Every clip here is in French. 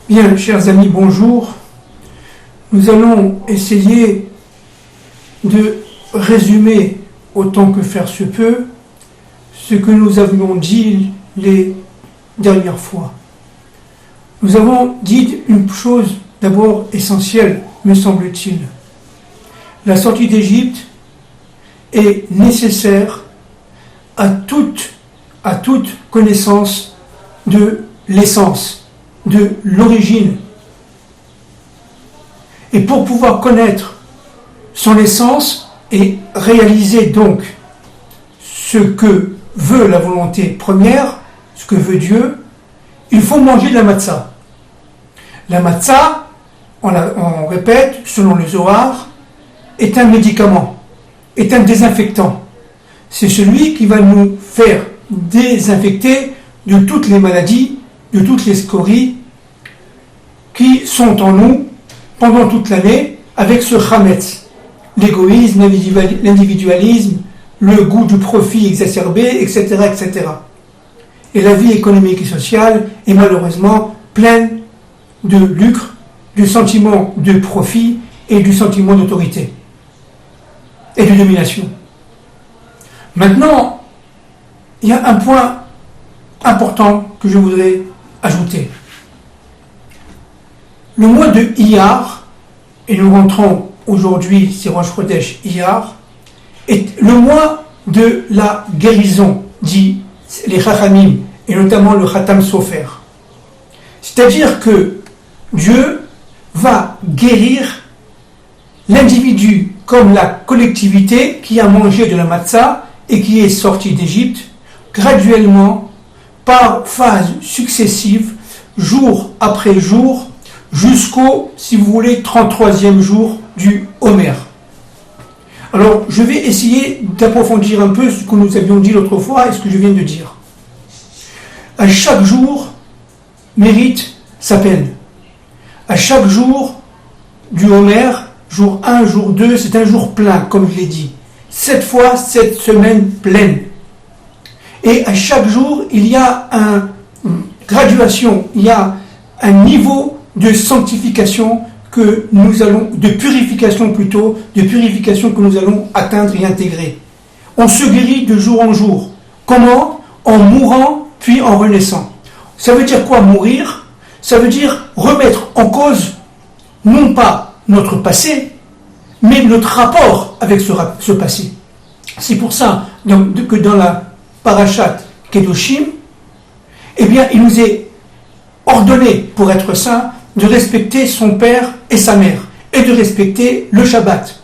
Bien, chers amis, bonjour. Nous allons essayer de résumer, autant que faire se peut, ce que nous avions dit les dernières fois. Nous avons dit une chose d'abord essentielle, me semble-t-il. La sortie d'Égypte est nécessaire à toute connaissance de l'essence, de l'origine. Et pour pouvoir connaître son essence et réaliser donc ce que veut la volonté première, ce que veut Dieu, il faut manger de la matzah. La matzah, on répète, selon le Zohar, est un médicament, est un désinfectant. C'est celui qui va nous faire désinfecter de toutes les maladies, de toutes les scories qui sont en nous pendant toute l'année avec ce chametz, l'égoïsme, l'individualisme, le goût du profit exacerbé, etc., etc. Et la vie économique et sociale est malheureusement pleine de lucre, du sentiment de profit et du sentiment d'autorité et de domination. Maintenant, il y a un point important que je voudrais ajouter. Le mois de Iyar, et nous rentrons aujourd'hui, c'est Rosh Chodesh Iyar, est le mois de la guérison, dit les Chachamim, et notamment le Khatam Sofer. C'est-à-dire que Dieu va guérir l'individu comme la collectivité qui a mangé de la matzah et qui est sorti d'Égypte, graduellement, par phases successives, jour après jour, jusqu'au, si vous voulez, 33e jour du Homer. Alors, je vais essayer d'approfondir un peu ce que nous avions dit l'autre fois et ce que je viens de dire. À chaque jour mérite sa peine. À chaque jour du Homer, jour 1, jour 2, c'est un jour plein, comme je l'ai dit. 7 fois, 7 semaines pleines. Et à chaque jour, il y a une graduation, il y a un niveau de sanctification que nous allons, de purification que nous allons atteindre et intégrer. On se guérit de jour en jour. Comment ? En mourant, puis en renaissant. Ça veut dire quoi, mourir ? Ça veut dire remettre en cause, non pas notre passé, mais notre rapport avec ce passé. C'est pour ça que dans la Parashat Kedoshim, eh bien, il nous est ordonné, pour être saint, de respecter son père et sa mère, et de respecter le Shabbat.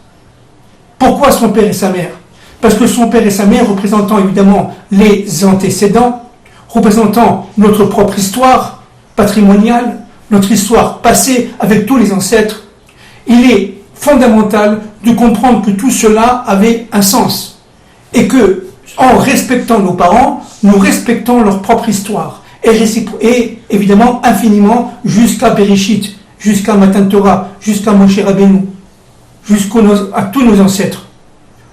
Pourquoi son père et sa mère ? Parce que son père et sa mère, représentant évidemment les antécédents, représentant notre propre histoire patrimoniale, notre histoire passée avec tous les ancêtres, il est fondamental de comprendre que tout cela avait un sens, et que, en respectant nos parents, nous respectons leur propre histoire, et évidemment infiniment jusqu'à Bereshit, jusqu'à Matan Torah, jusqu'à Moshe Rabbeinu, à tous nos ancêtres.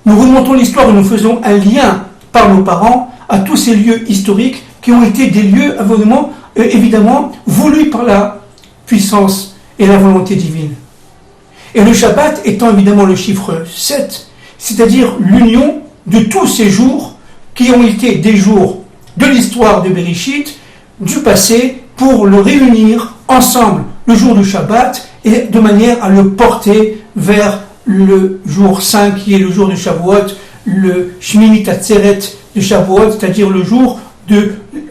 Nous remontons l'histoire et nous faisons un lien par nos parents à tous ces lieux historiques qui ont été des lieux évidemment voulus par la puissance et la volonté divine. Et le Shabbat étant évidemment le chiffre 7, c'est-à-dire l'union de tous ces jours qui ont été des jours de l'histoire de Bereshit, du passé, pour le réunir ensemble le jour du Shabbat et de manière à le porter vers le jour 5 qui est le jour de Shavuot, le Shmini Atzeret de Shavuot, c'est-à-dire le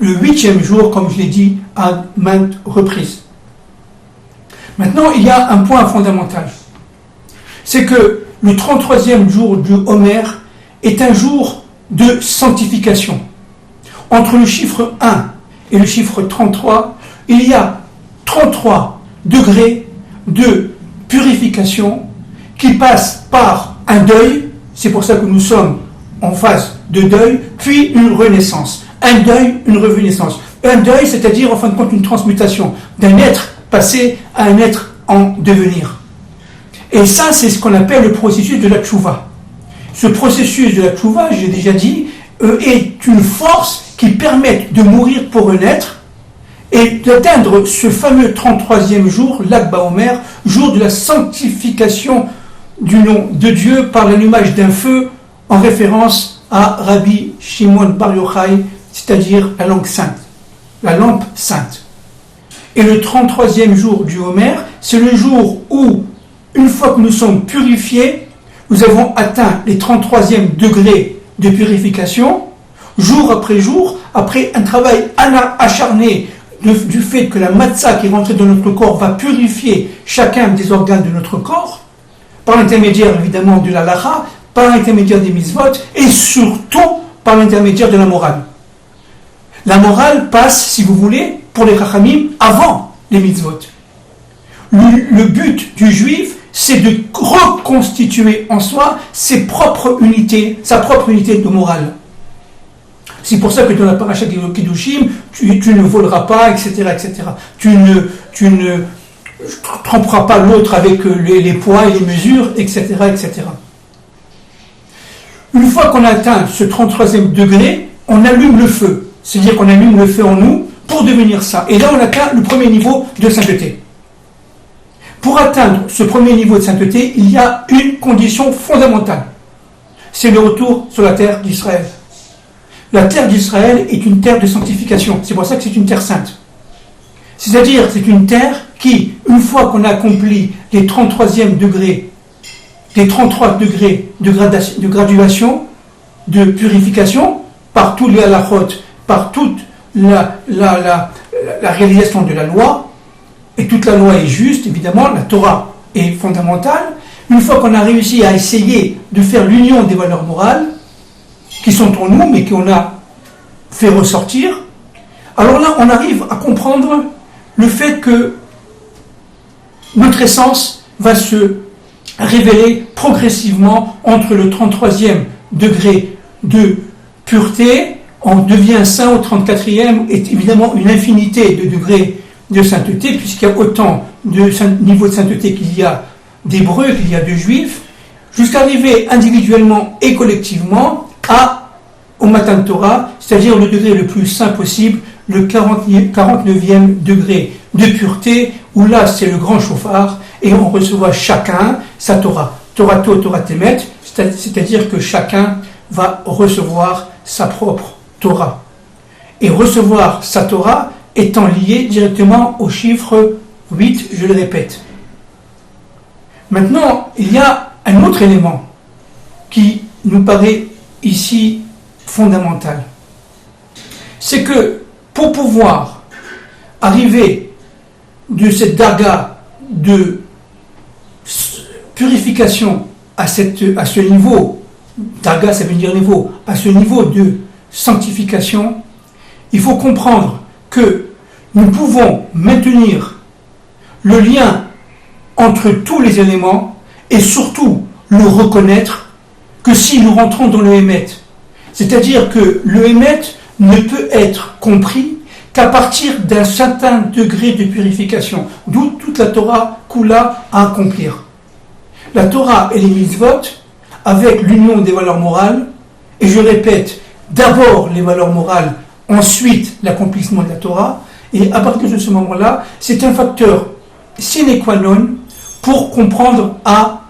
8e jour, comme je l'ai dit à maintes reprises. Maintenant, il y a un point fondamental. C'est que le 33e jour du Homer est un jour de sanctification. Entre le chiffre 1 et le chiffre 33, il y a 33 degrés de purification qui passent par un deuil, c'est pour ça que nous sommes en phase de deuil, puis une renaissance. Un deuil, une renaissance. Un deuil, c'est-à-dire en fin de compte une transmutation d'un être passé à un être en devenir. Et ça, c'est ce qu'on appelle le processus de la tchouva. Ce processus de la tchouva, j'ai déjà dit, est une force qui permet de mourir pour renaître et d'atteindre ce fameux 33e jour, l'Akba Omer, jour de la sanctification du nom de Dieu par l'allumage d'un feu, en référence à Rabbi Shimon Bar Yochai, c'est-à-dire la langue sainte, la lampe sainte. Et le 33e jour du Homer, c'est le jour où, une fois que nous sommes purifiés, nous avons atteint les 33e degrés de purification, jour après jour, après un travail acharné du fait que la matzah qui est rentrée dans notre corps va purifier chacun des organes de notre corps, par l'intermédiaire évidemment de la lacha, par l'intermédiaire des mitzvot, et surtout par l'intermédiaire de la morale. La morale passe, si vous voulez, pour les chachamim, avant les mitzvot. Le but du juif, c'est de reconstituer en soi sa propre unité de morale. C'est pour ça que dans la paracha de Kiddushim, tu ne voleras pas, etc., etc. Tu ne tromperas pas l'autre avec les poids et les mesures, etc., etc. Une fois qu'on atteint ce 33e degré, on allume le feu. C'est-à-dire qu'on allume le feu en nous pour devenir ça. Et là, on atteint le premier niveau de sainteté. Pour atteindre ce premier niveau de sainteté, il y a une condition fondamentale. C'est le retour sur la terre d'Israël. La terre d'Israël est une terre de sanctification. C'est pour ça que c'est une terre sainte. C'est-à-dire, c'est une terre qui, une fois qu'on a accompli les 33e degrés, les 33 degrés de graduation, de purification, par tous les halachot, par toute la réalisation de la loi, et toute la loi est juste, évidemment, la Torah est fondamentale. Une fois qu'on a réussi à essayer de faire l'union des valeurs morales, qui sont en nous, mais qu'on a fait ressortir, alors là, on arrive à comprendre le fait que notre essence va se révéler progressivement entre le 33e degré de pureté, on devient saint au 34e, et évidemment une infinité de degrés de sainteté, puisqu'il y a autant de niveaux de sainteté qu'il y a d'Hébreux, qu'il y a de Juifs, jusqu'à arriver individuellement et collectivement au Matan Torah, c'est-à-dire le degré le plus saint possible, le 49e degré de pureté, où là c'est le grand chauffard, et on recevra chacun sa Torah. Torato, Torah Temet, c'est-à-dire que chacun va recevoir sa propre Torah. Et recevoir sa Torah étant lié directement au chiffre 8, je le répète. Maintenant, il y a un autre élément qui nous paraît ici fondamental. C'est que pour pouvoir arriver de cette darga de purification à ce niveau, darga ça veut dire niveau, à ce niveau de sanctification, il faut comprendre que nous pouvons maintenir le lien entre tous les éléments et surtout le reconnaître que si nous rentrons dans le Hémet. C'est-à-dire que le Hémet ne peut être compris qu'à partir d'un certain degré de purification, d'où toute la Torah Kula à accomplir. La Torah et les mitzvot, avec l'union des valeurs morales, et je répète, d'abord les valeurs morales, ensuite l'accomplissement de la Torah, et à partir de ce moment-là, c'est un facteur sine qua non pour comprendre à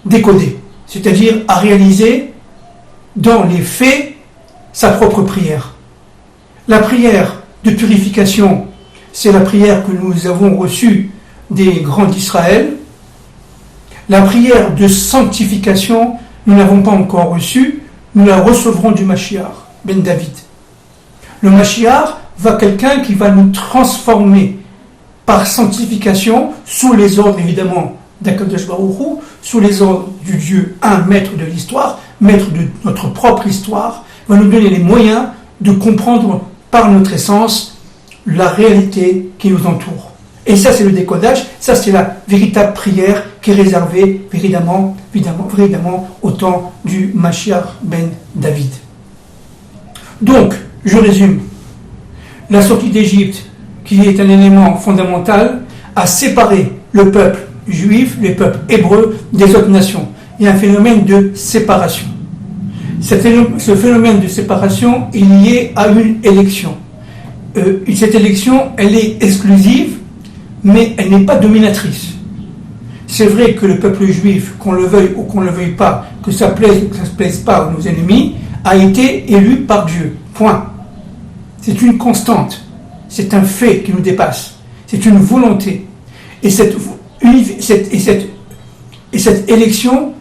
décoder, c'est-à-dire à réaliser dans les faits sa propre prière. La prière de purification, c'est la prière que nous avons reçue des grands d'Israël. La prière de sanctification, nous n'avons pas encore reçue, nous la recevrons du Mashiach, Ben David. Le Mashiach va quelqu'un qui va nous transformer par sanctification, sous les ordres évidemment d'Akadosh Baruch Hu, sous les ordres du Dieu, un maître de l'histoire, maître de notre propre histoire, va nous donner les moyens de comprendre par notre essence la réalité qui nous entoure. Et ça, c'est le décodage, ça, c'est la véritable prière qui est réservée, évidemment, au temps du Mashiach ben David. Donc, je résume. La sortie d'Égypte, qui est un élément fondamental, a séparé le peuple juif, le peuple hébreu, des autres nations. Il y a un phénomène de séparation. Ce phénomène de séparation est lié à une élection. cette élection, elle est exclusive, mais elle n'est pas dominatrice. C'est vrai que le peuple juif, qu'on le veuille ou qu'on ne le veuille pas, que ça plaise ou que ça ne se plaise pas à nos ennemis, a été élu par Dieu. Point. C'est une constante. C'est un fait qui nous dépasse. C'est une volonté. Et cette élection,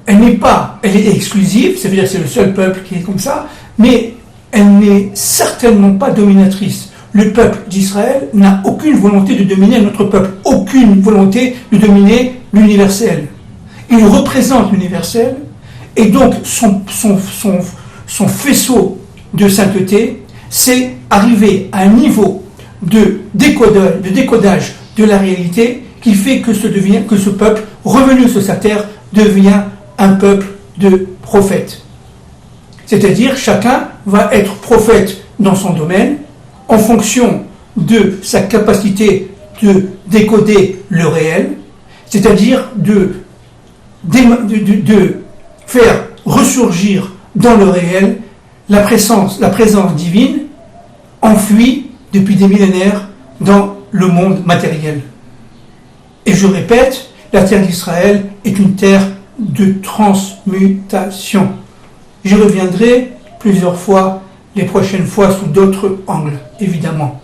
elle est exclusive, ça veut dire que c'est le seul peuple qui est comme ça, mais elle n'est certainement pas dominatrice. Le peuple d'Israël n'a aucune volonté de dominer notre peuple, aucune volonté de dominer l'universel. Il représente l'universel, et donc son faisceau de sainteté, c'est arriver à un niveau de décodage de la réalité qui fait que ce peuple, revenu sur sa terre, devient un peuple de prophètes. C'est-à-dire, chacun va être prophète dans son domaine, en fonction de sa capacité de décoder le réel, c'est-à-dire de faire ressurgir dans le réel la présence divine enfouie depuis des millénaires dans le monde matériel. Et je répète, la terre d'Israël est une terre de transmutation. J'y reviendrai plusieurs fois, les prochaines fois sous d'autres angles, évidemment.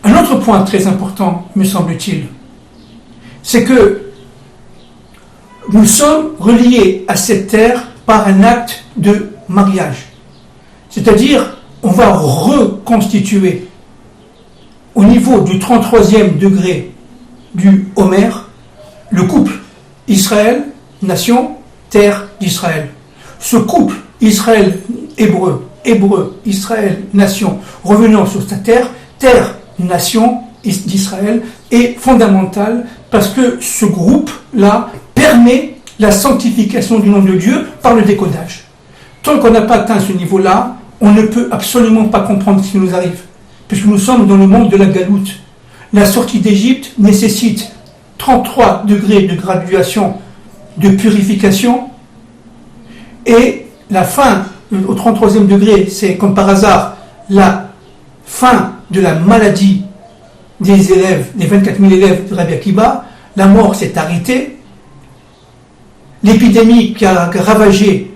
Un autre point très important, me semble-t-il, c'est que nous sommes reliés à cette terre par un acte de mariage. C'est-à-dire, on va reconstituer au niveau du 33e degré du Homer, le couple Israël, nation, terre d'Israël. Ce couple Israël-Hébreu, Hébreu-Israël, nation, revenant sur sa terre, terre-nation d'Israël, est fondamental parce que ce groupe-là permet la sanctification du nom de Dieu par le décodage. Tant qu'on n'a pas atteint ce niveau-là, on ne peut absolument pas comprendre ce qui nous arrive, puisque nous sommes dans le monde de la galoute. La sortie d'Égypte nécessite 33 degrés de graduation de purification, et la fin, au 33e degré, c'est comme par hasard la fin de la maladie des élèves, des 24 000 élèves de Rabbi Akiba. La mort s'est arrêtée. L'épidémie qui a ravagé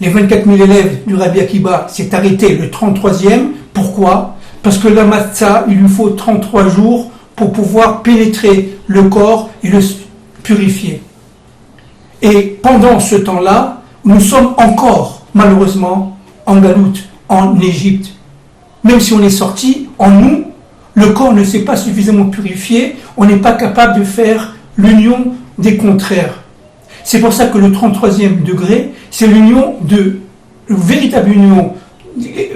les 24 000 élèves du Rabbi Akiba s'est arrêtée le 33e. Pourquoi ? Parce que la matzah, il lui faut 33 jours pour pouvoir pénétrer le corps et le purifier. Et pendant ce temps-là, nous sommes encore, malheureusement, en galoute, en Égypte. Même si on est sorti, en nous, le corps ne s'est pas suffisamment purifié, on n'est pas capable de faire l'union des contraires. C'est pour ça que le 33e degré, c'est l'union une véritable union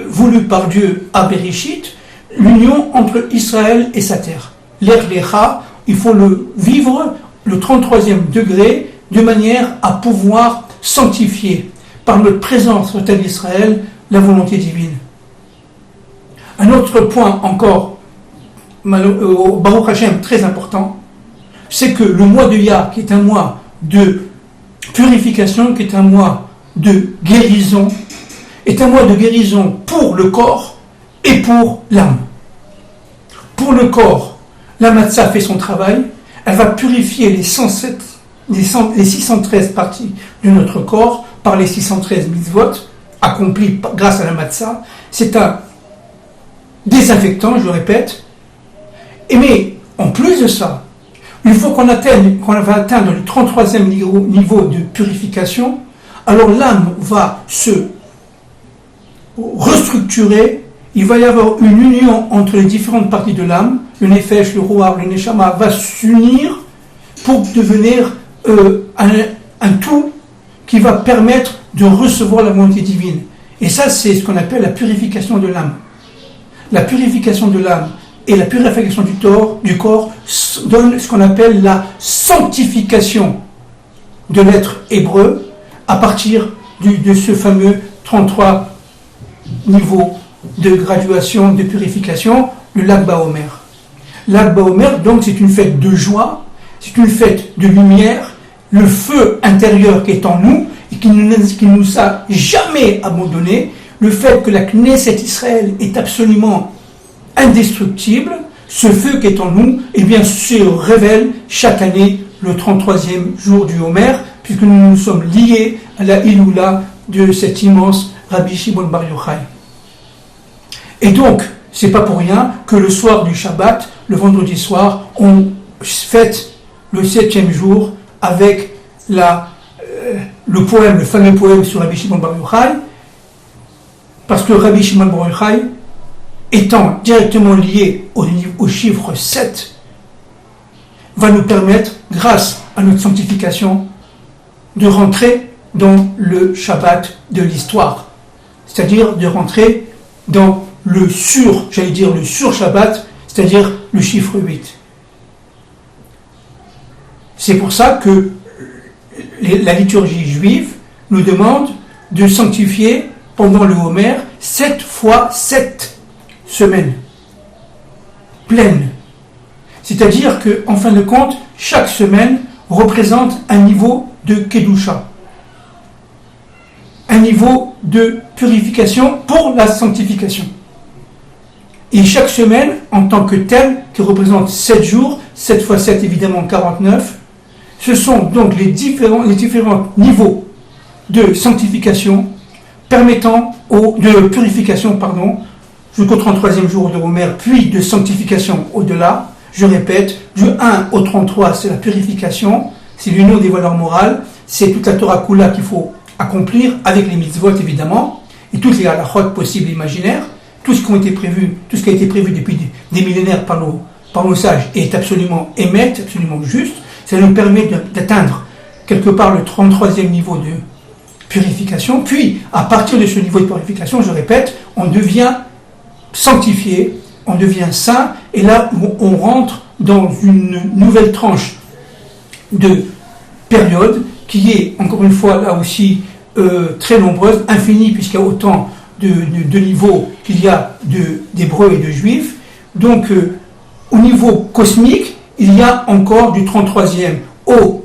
voulue par Dieu à Bereshit, l'union entre Israël et sa terre. L'Erlecha, il faut le vivre, le 33e degré, de manière à pouvoir sanctifier par notre présence sur la terre d'Israël la volonté divine. Un autre point encore, au Baruch Hashem, très important, c'est que le mois de Iyar, qui est un mois de purification, qui est un mois de guérison, est un mois de guérison pour le corps et pour l'âme. Pour le corps, la matzah fait son travail, elle va purifier les 613 parties de notre corps par les 613 mitzvot accomplis grâce à la matzah. C'est un désinfectant, je répète. Mais en plus de ça, une fois qu'on va atteindre le 33e niveau de purification, alors l'âme va se restructurer, il va y avoir une union entre les différentes parties de l'âme, le nefesh, le ruach, le neshama va s'unir pour devenir un tout qui va permettre de recevoir la volonté divine. Et ça, c'est ce qu'on appelle la purification de l'âme. La purification de l'âme et la purification du corps donnent ce qu'on appelle la sanctification de l'être hébreu à partir de ce fameux 33 niveaux de graduation, de purification, le Lag BaOmer. Lag BaOmer, donc, c'est une fête de joie, c'est une fête de lumière, le feu intérieur qui est en nous et qui ne nous a jamais abandonnés, le fait que la Knesset Israël est absolument indestructible, ce feu qui est en nous, eh bien, se révèle chaque année le 33e jour du Homer, puisque nous nous sommes liés à la Iloula de cet immense Rabbi Shimon Bar Yochai. Et donc, c'est pas pour rien que le soir du Shabbat, le vendredi soir, on fête le 7e jour avec le poème, le fameux poème sur Rabbi Shimon Bar Yochai, parce que Rabbi Shimon Bar Yochai, étant directement lié au chiffre 7, va nous permettre, grâce à notre sanctification, de rentrer dans le Shabbat de l'histoire, c'est-à-dire de rentrer dans le sur-Shabbat, c'est-à-dire le chiffre 8. C'est pour ça que la liturgie juive nous demande de sanctifier pendant le Homer 7 fois 7 semaines pleines. C'est-à-dire qu'en fin de compte, chaque semaine représente un niveau de Kedusha, un niveau de purification pour la sanctification. Et chaque semaine, en tant que telle, qui représente 7 jours, 7 fois 7 évidemment 49, ce sont donc les différents niveaux de sanctification de purification, jusqu'au 33e jour de Homer, puis de sanctification au-delà. Je répète, du 1 au 33, c'est la purification, c'est l'union des valeurs morales, c'est toute la Torah Kula qu'il faut accomplir, avec les mitzvot évidemment, et toutes les halachot possibles et imaginaires, tout ce qui a été prévu depuis des millénaires par nos sages est absolument émet, absolument juste. Ça nous permet d'atteindre quelque part le 33e niveau de purification, puis à partir de ce niveau de purification, je répète, on devient sanctifié, on devient saint, et là on rentre dans une nouvelle tranche de période qui est, encore une fois, là aussi très nombreuse, infinie, puisqu'il y a autant de niveaux qu'il y a d'Hébreux et de Juifs. Donc au niveau cosmique, il y a encore du 33e au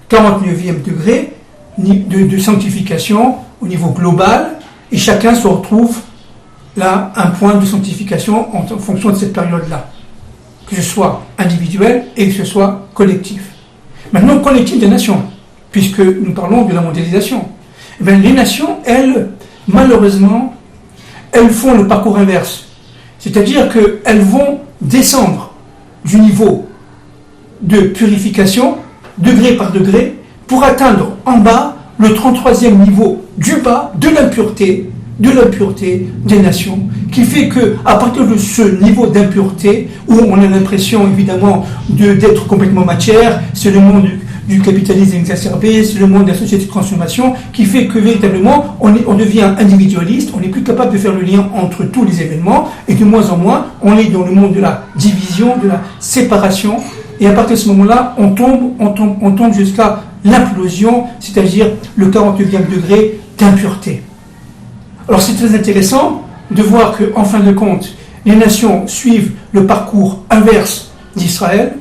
49e degré de sanctification au niveau global, et chacun se retrouve là un point de sanctification en fonction de cette période-là, que ce soit individuel et que ce soit collectif. Maintenant, collectif des nations, puisque nous parlons de la mondialisation. Eh bien, les nations, elles, malheureusement, elles font le parcours inverse. C'est-à-dire qu'elles vont descendre du niveau de purification, degré par degré, pour atteindre en bas le 33e niveau du bas de l'impureté des nations, qui fait qu'à partir de ce niveau d'impureté, où on a l'impression évidemment d'être complètement matière, c'est le monde du capitalisme exacerbé, c'est le monde de la société de consommation, qui fait que véritablement on devient individualiste, on n'est plus capable de faire le lien entre tous les événements, et de moins en moins on est dans le monde de la division, de la séparation, et à partir de ce moment-là on tombe jusqu'à l'implosion, c'est-à-dire le 49e degré d'impureté. Alors c'est très intéressant de voir qu'en fin de compte, les nations suivent le parcours inverse d'Israël.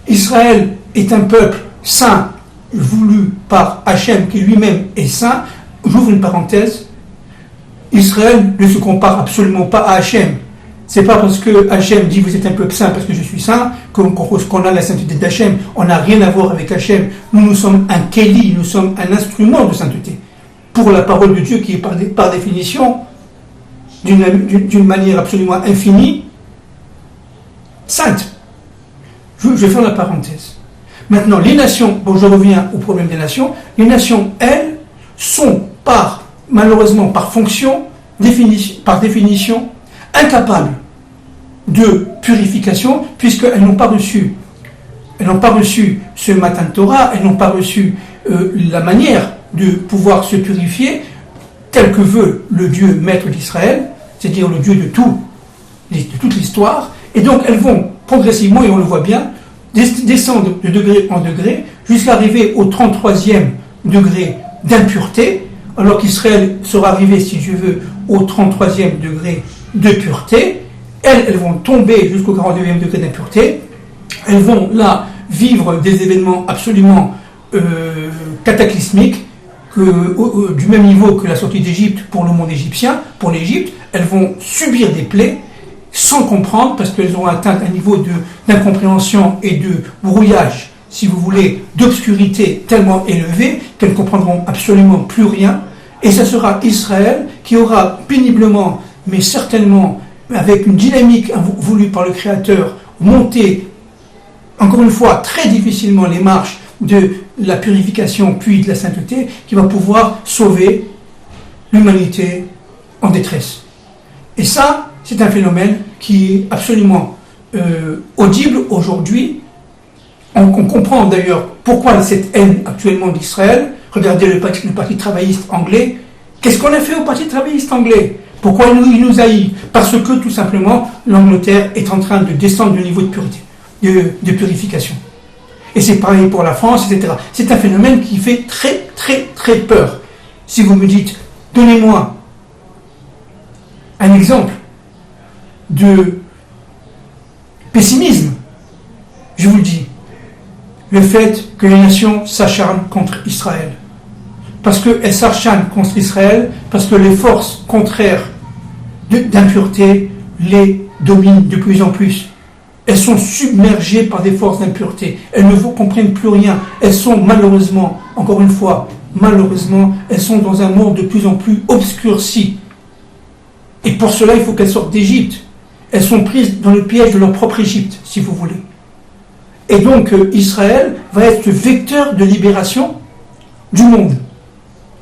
Israël est un peuple saint, voulu par Hachem, qui lui-même est saint. J'ouvre une parenthèse. Israël ne se compare absolument pas à Hachem. C'est pas parce que Hachem dit vous êtes un peuple saint parce que je suis saint qu'on a la sainteté d'Hachem. On n'a rien à voir avec Hachem. Nous sommes un kéli, nous sommes un instrument de sainteté pour la parole de Dieu qui est par définition, d'une manière absolument infinie, sainte. Je vais faire la parenthèse. Maintenant, les nations, je reviens au problème des nations, les nations, elles, sont malheureusement par fonction, par définition, incapables de purification, puisqu'elles n'ont pas reçu ce matin de Torah, elles n'ont pas reçu la manière de pouvoir se purifier tel que veut le Dieu maître d'Israël, c'est-à-dire le Dieu de toute l'histoire, et donc elles vont progressivement, et on le voit bien, descendre de degré en degré, jusqu'à arriver au 33e degré d'impureté, alors qu'Israël sera arrivé, si Dieu veut, au 33e degré de pureté. Elles vont tomber jusqu'au 49e degré d'impureté, elles vont là vivre des événements absolument cataclysmiques, du même niveau que la sortie d'Égypte pour le monde égyptien, pour l'Égypte, elles vont subir des plaies sans comprendre parce qu'elles ont atteint un niveau d'incompréhension et de brouillage, si vous voulez, d'obscurité tellement élevé qu'elles ne comprendront absolument plus rien. Et ce sera Israël qui aura péniblement, mais certainement avec une dynamique voulue par le Créateur, monté, encore une fois, très difficilement les marches de la purification puis de la sainteté, qui va pouvoir sauver l'humanité en détresse. Et ça, c'est un phénomène qui est absolument audible aujourd'hui. On comprend d'ailleurs pourquoi cette haine actuellement d'Israël. Regardez le parti travailliste anglais. Qu'est-ce qu'on a fait au parti travailliste anglais? Pourquoi il nous haït? Parce que tout simplement, l'Angleterre est en train de descendre le niveau de pureté, de purification. Et c'est pareil pour la France, etc. C'est un phénomène qui fait très, très, très peur. Si vous me dites, donnez-moi un exemple de pessimisme, je vous le dis, le fait que les nations s'acharnent contre Israël. Parce qu'elles s'acharnent contre Israël, parce que les forces contraires d'impureté les dominent de plus en plus. Elles sont submergées par des forces d'impureté. Elles ne comprennent plus rien. Elles sont malheureusement, encore une fois, malheureusement, elles sont dans un monde de plus en plus obscurci. Et pour cela, il faut qu'elles sortent d'Égypte. Elles sont prises dans le piège de leur propre Égypte, si vous voulez. Et donc, Israël va être le vecteur de libération du monde.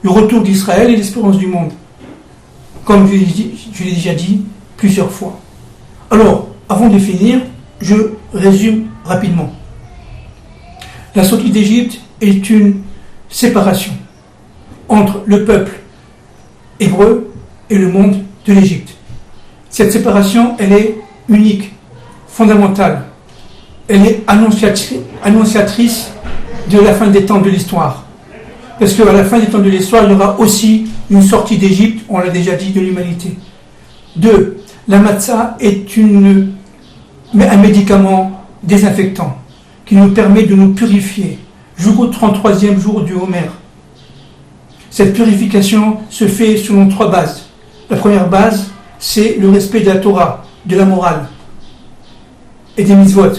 Le retour d'Israël et l'espérance du monde. Comme je l'ai déjà dit plusieurs fois. Alors, avant de finir, je résume rapidement. La sortie d'Égypte est une séparation entre le peuple hébreu et le monde de l'Égypte. Cette séparation, elle est unique, fondamentale. Elle est annonciatrice de la fin des temps de l'histoire. Parce qu'à la fin des temps de l'histoire, il y aura aussi une sortie d'Égypte, on l'a déjà dit, de l'humanité. 2. La matzah est un médicament désinfectant qui nous permet de nous purifier jusqu'au 33e jour du Homer. Cette purification se fait selon 3 bases. La première base, c'est le respect de la Torah, de la morale et des mitzvot.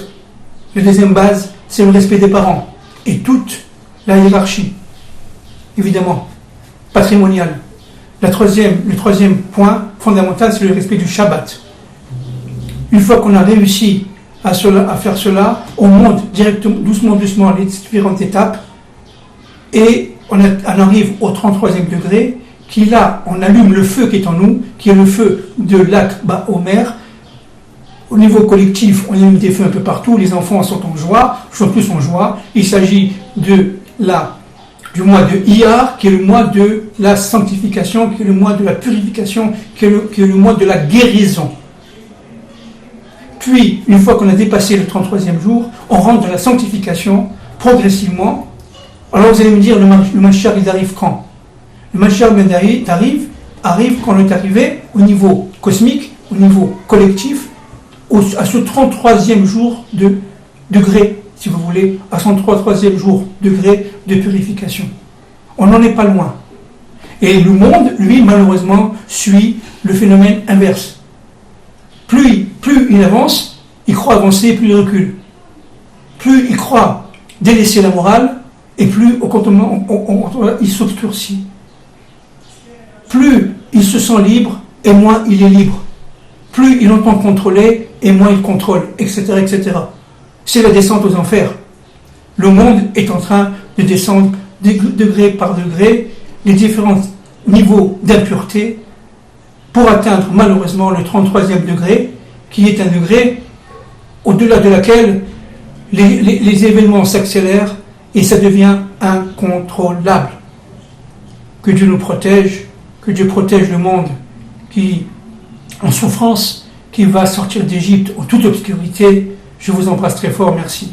La deuxième base, c'est le respect des parents et toute la hiérarchie, évidemment, patrimoniale. Le troisième point fondamental, c'est le respect du Shabbat. Une fois qu'on a réussi à faire cela, on monte doucement les différentes étapes et on arrive au 33e degré, qui là, on allume le feu qui est en nous, qui est le feu de l'Akba Omer. Au niveau collectif, on allume des feux un peu partout, les enfants sont en joie, sont tous en joie. Il s'agit du mois de Iyar, qui est le mois de la sanctification, qui est le mois de la purification, qui est le mois de la guérison. Puis, une fois qu'on a dépassé le 33e jour, on rentre dans la sanctification progressivement. Alors vous allez me dire, le Mashiach, il arrive quand? Le Mashiach arrive quand on est arrivé au niveau cosmique, au niveau collectif, à ce 33e jour de degré, si vous voulez, à son 33e jour degré de purification. On n'en est pas loin. Et le monde, lui, malheureusement, suit le phénomène inverse. Plus il avance, il croit avancer, plus il recule. Plus il croit délaisser la morale, et plus au comportement, il s'obscurcit. Plus il se sent libre, et moins il est libre. Plus il entend contrôler, et moins il contrôle, etc., etc. C'est la descente aux enfers. Le monde est en train de descendre degré par degré les différents niveaux d'impureté pour atteindre malheureusement le 33e degré, qui est un degré au-delà de laquelle les événements s'accélèrent et ça devient incontrôlable. Que Dieu nous protège, que Dieu protège le monde qui en souffrance, qui va sortir d'Égypte en toute obscurité. Je vous embrasse très fort, merci.